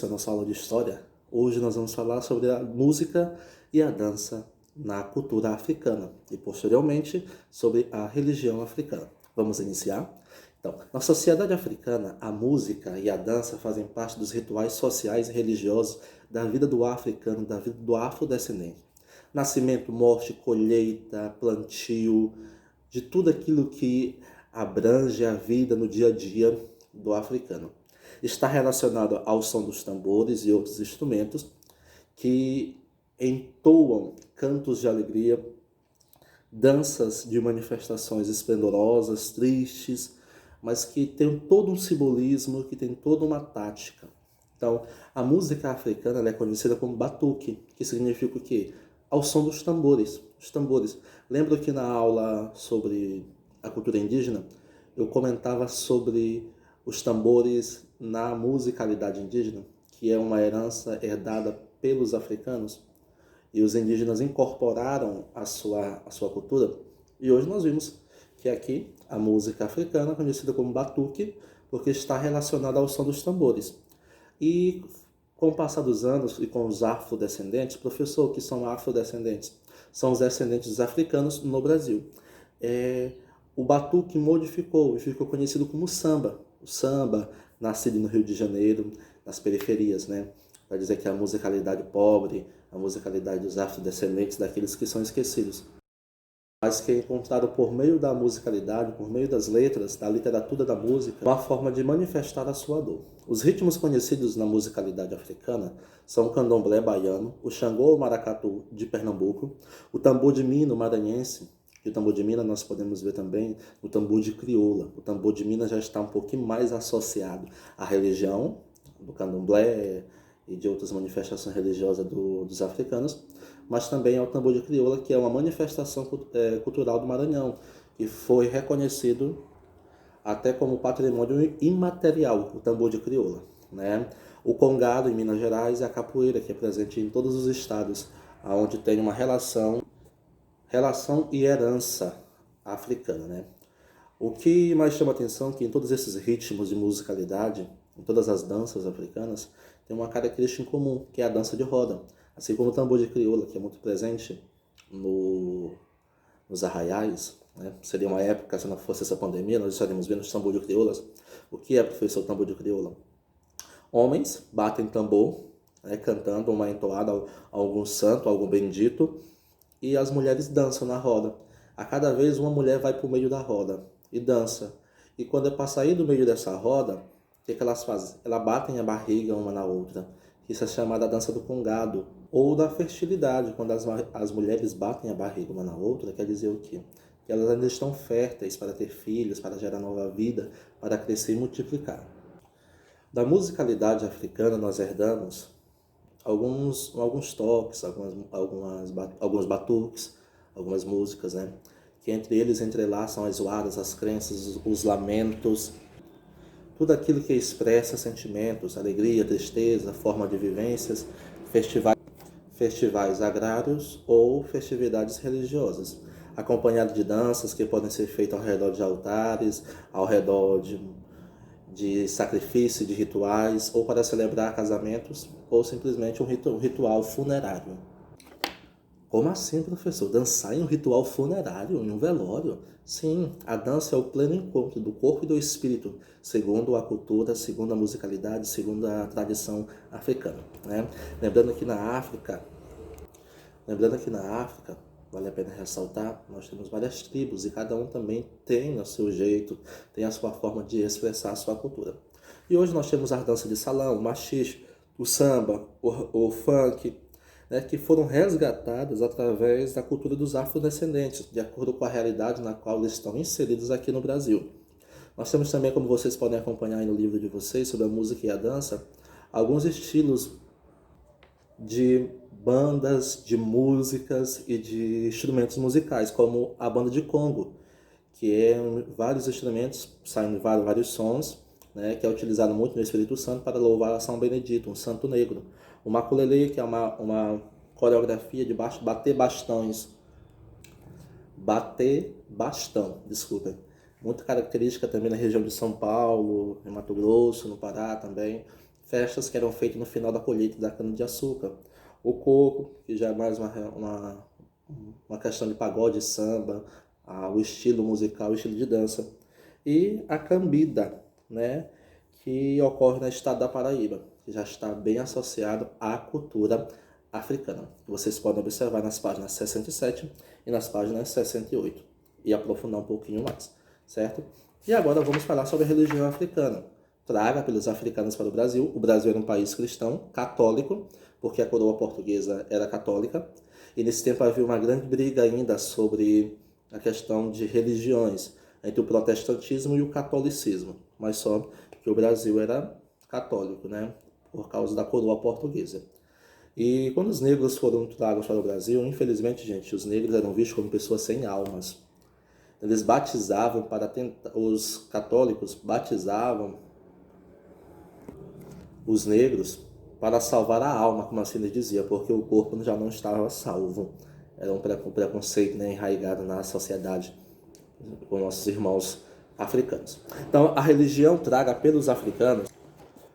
início à nossa aula de História, hoje nós vamos falar sobre a música e a dança na cultura africana e, posteriormente, sobre a religião africana. Vamos iniciar? Então, na sociedade africana, a música e a dança fazem parte dos rituais sociais e religiosos da vida do africano, da vida do afrodescendente. Nascimento, morte, colheita, plantio, de tudo aquilo que abrange a vida no dia a dia do africano. Está relacionado ao som dos tambores e outros instrumentos que entoam cantos de alegria, danças de manifestações esplendorosas, tristes, mas que tem todo um simbolismo, que tem toda uma tática. Então, a música africana é conhecida como batuque, que significa o quê? Ao som dos tambores. Os tambores. Lembro que na aula sobre a cultura indígena, eu comentava sobre os tambores na musicalidade indígena, que é uma herança herdada pelos africanos, e os indígenas incorporaram a sua cultura. E hoje nós vimos que aqui a música africana é conhecida como batuque, porque está relacionada ao som dos tambores. E com o passar dos anos e com os afrodescendentes, professor, que são afrodescendentes? São os descendentes dos africanos no Brasil. O batuque modificou e ficou conhecido como samba. O samba, nascido no Rio de Janeiro, nas periferias, né? Para dizer que a musicalidade pobre, a musicalidade dos afrodescendentes, daqueles que são esquecidos, mas que é encontrado por meio da musicalidade, por meio das letras, da literatura da música, uma forma de manifestar a sua dor. Os ritmos conhecidos na musicalidade africana são o candomblé baiano, o xangô ou maracatu de Pernambuco, o tambor de Minas maranhense, e o tambor de Minas nós podemos ver também no tambor de crioula. O tambor de Minas já está um pouquinho mais associado à religião do candomblé e de outras manifestações religiosas dos africanos, mas também ao tambor de crioula, que é uma manifestação cultural do Maranhão, que foi reconhecido até como patrimônio imaterial, o tambor de crioula, né? O congado em Minas Gerais e a capoeira, que é presente em todos os estados, onde tem uma relação e herança africana, né? O que mais chama atenção é que em todos esses ritmos de musicalidade, em todas as danças africanas, tem uma característica em comum, que é a dança de roda. Assim como o tambor de crioula, que é muito presente nos arraiais, né? Seria uma época, se não fosse essa pandemia, nós estaríamos vendo os tambor de crioulas. O que é, professor, tambor de crioula? Homens batem tambor, né, cantando uma entoada a algum santo, a algum bendito, e as mulheres dançam na roda. A cada vez uma mulher vai para o meio da roda e dança. E quando é para sair do meio dessa roda, o que elas fazem? Elas batem a barriga uma na outra. Isso é chamada dança do congado, ou da fertilidade. Quando as mulheres batem a barriga uma na outra, quer dizer o quê? Que elas ainda estão férteis para ter filhos, para gerar nova vida, para crescer e multiplicar. Da musicalidade africana nós herdamos alguns toques, alguns batuques, algumas músicas, né? Que entre eles entrelaçam as zoadas, as crenças, os lamentos, tudo aquilo que expressa sentimentos, alegria, tristeza, forma de vivências, festivais agrários ou festividades religiosas, acompanhado de danças que podem ser feitas ao redor de altares, ao redor de sacrifício, de rituais, ou para celebrar casamentos, ou simplesmente um ritual funerário. Como assim, professor? Dançar em um ritual funerário, em um velório? Sim, a dança é o pleno encontro do corpo e do espírito, segundo a cultura, segundo a musicalidade, segundo a tradição africana, né? Lembrando que na África, vale a pena ressaltar, nós temos várias tribos e cada um também tem o seu jeito, tem a sua forma de expressar a sua cultura. E hoje nós temos a dança de salão, o machixe, o samba, o funk, né, que foram resgatadas através da cultura dos afrodescendentes, de acordo com a realidade na qual eles estão inseridos aqui no Brasil. Nós temos também, como vocês podem acompanhar aí no livro de vocês, sobre a música e a dança, alguns estilos de bandas, de músicas e de instrumentos musicais, como a banda de Congo, que é vários instrumentos, saem vários sons, né, que é utilizado muito no Espírito Santo para louvar a São Benedito, um santo negro. O maculelê, que é uma coreografia de bater bastões, desculpa, muito característica também na região de São Paulo, em Mato Grosso, no Pará também, festas que eram feitas no final da colheita da cana-de-açúcar. O coco, que já é mais uma questão de pagode, samba, o estilo musical, o estilo de dança. E a cambida, né, que ocorre no estado da Paraíba, que já está bem associado à cultura africana. Vocês podem observar nas páginas 67 e nas páginas 68 e aprofundar um pouquinho mais, certo? E agora vamos falar sobre a religião africana. Traga pelos africanos para o Brasil. O Brasil era um país cristão, católico, porque a coroa portuguesa era católica. E nesse tempo havia uma grande briga ainda sobre a questão de religiões, entre o protestantismo e o catolicismo. Mas só que o Brasil era católico, né? Por causa da coroa portuguesa. E quando os negros foram tragos para o Brasil, infelizmente, gente, os negros eram vistos como pessoas sem almas. Eles batizavam para tentar, os católicos batizavam os negros para salvar a alma, como assim eles diziam, porque o corpo já não estava salvo. Era um preconceito, né, enraizado na sociedade com nossos irmãos africanos. Então, a religião traga pelos africanos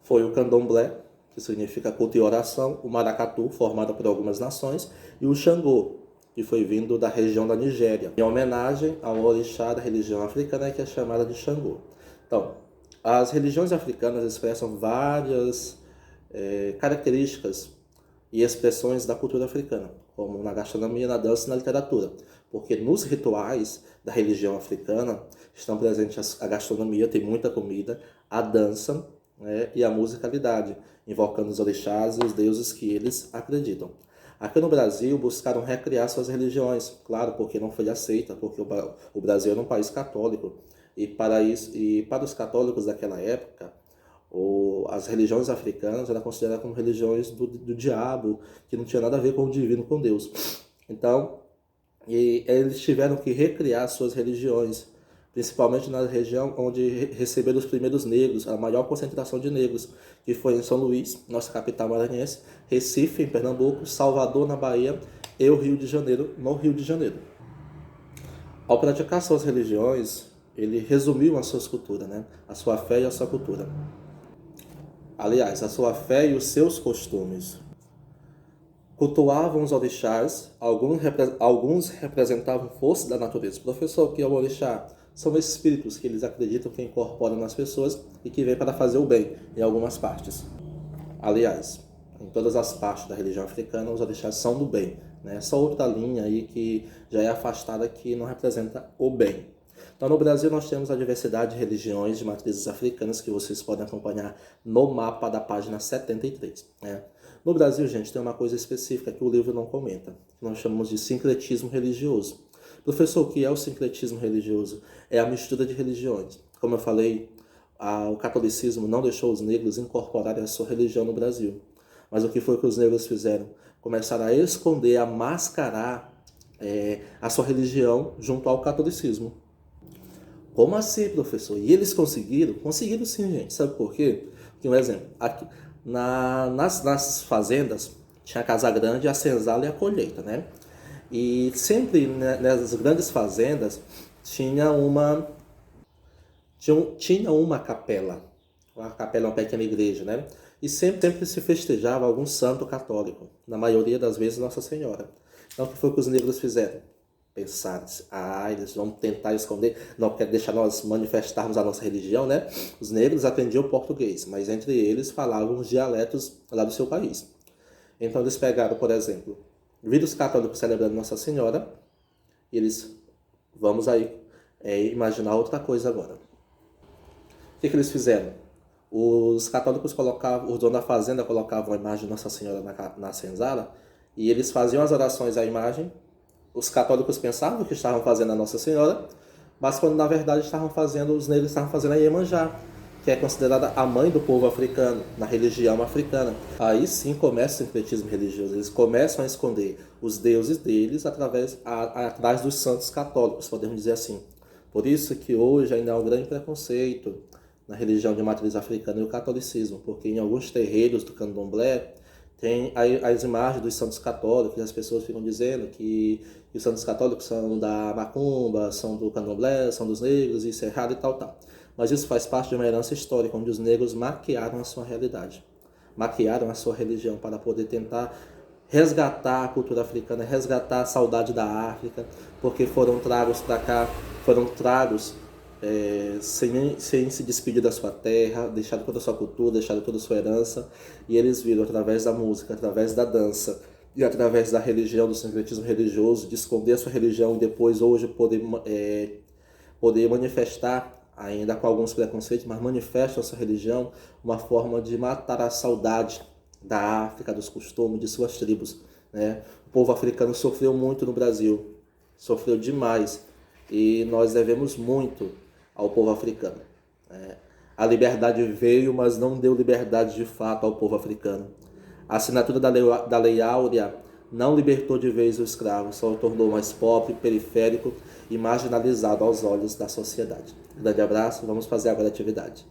foi o candomblé, que significa culto e oração, o maracatu, formado por algumas nações, e o xangô, que foi vindo da região da Nigéria, em homenagem ao orixá da religião africana, que é chamada de Xangô. Então, as religiões africanas expressam várias características e expressões da cultura africana, como na gastronomia, na dança e na literatura, porque nos rituais da religião africana estão presentes a gastronomia, tem muita comida, a dança, né, e a musicalidade, invocando os orixás e os deuses que eles acreditam. Aqui no Brasil buscaram recriar suas religiões, claro, porque não foi aceita, porque o Brasil era um país católico, e para os católicos daquela época, as religiões africanas eram consideradas como religiões do diabo, que não tinha nada a ver com o divino, com Deus. Então, eles tiveram que recriar suas religiões, principalmente na região onde receberam os primeiros negros, a maior concentração de negros, que foi em São Luís, nossa capital maranhense, Recife, em Pernambuco, Salvador, na Bahia, e o Rio de Janeiro, no Rio de Janeiro. Ao praticar suas religiões, ele resumiu as suas culturas, né? A sua fé e a sua cultura. Aliás, a sua fé e os seus costumes. Cultuavam os orixás, alguns representavam forças da natureza. Professor, o que é o orixá? São espíritos que eles acreditam que incorporam nas pessoas e que vêm para fazer o bem, em algumas partes. Aliás, em todas as partes da religião africana, os orixás são do bem, né? Só outra linha aí que já é afastada, que não representa o bem. Então, no Brasil, nós temos a diversidade de religiões de matrizes africanas, que vocês podem acompanhar no mapa da página 73, né? No Brasil, gente, tem uma coisa específica que o livro não comenta, que nós chamamos de sincretismo religioso. Professor, o que é o sincretismo religioso? É a mistura de religiões. Como eu falei, o catolicismo não deixou os negros incorporarem a sua religião no Brasil. Mas o que foi que os negros fizeram? Começaram a esconder, a mascarar a sua religião junto ao catolicismo. Como assim, professor? E eles conseguiram? Conseguiram sim, gente. Sabe por quê? Porque, um exemplo, aqui, nas fazendas tinha a casa grande, a senzala e a colheita, né? E sempre, né, nas grandes fazendas tinha uma capela. A capela é uma pequena igreja, né? E sempre se festejava algum santo católico. Na maioria das vezes, Nossa Senhora. Então, o que foi que os negros fizeram? Pensaram, eles vão tentar esconder, não quer deixar nós manifestarmos a nossa religião, né? Os negros aprendiam português, mas entre eles falavam os dialetos lá do seu país. Então eles pegaram, por exemplo, viram os católicos celebrando Nossa Senhora, e eles, vamos aí imaginar outra coisa agora. O que eles fizeram? Os católicos colocavam, os donos da fazenda colocavam a imagem de Nossa Senhora na senzala, e eles faziam as orações à imagem. Os católicos pensavam que estavam fazendo a Nossa Senhora, mas quando na verdade os negros estavam fazendo a Iemanjá, que é considerada a mãe do povo africano, na religião africana. Aí sim começa o sincretismo religioso, eles começam a esconder os deuses deles atrás dos santos católicos, podemos dizer assim. Por isso que hoje ainda há um grande preconceito na religião de matriz africana e o catolicismo, porque em alguns terreiros do candomblé tem as imagens dos santos católicos, e as pessoas ficam dizendo que os santos católicos são da macumba, são do candomblé, são dos negros, isso é errado e tal. Mas isso faz parte de uma herança histórica, onde os negros maquiaram a sua realidade. maquiaram a sua religião para poder tentar resgatar a cultura africana, resgatar a saudade da África, porque foram tragos para cá, foram tragos sem se despedir da sua terra, deixaram toda a sua cultura, deixaram toda a sua herança, e eles viram através da música, através da dança e através da religião, do sincretismo religioso, de esconder a sua religião e depois hoje poder manifestar, ainda com alguns preconceitos, mas manifesta a sua religião, uma forma de matar a saudade da África, dos costumes, de suas tribos, né? O povo africano sofreu muito no Brasil, sofreu demais, e nós devemos muito ao povo africano, né? A liberdade veio, mas não deu liberdade de fato ao povo africano. A assinatura da Lei Áurea não libertou de vez o escravo, só o tornou mais pobre, periférico e marginalizado aos olhos da sociedade. Grande abraço, vamos fazer agora a atividade.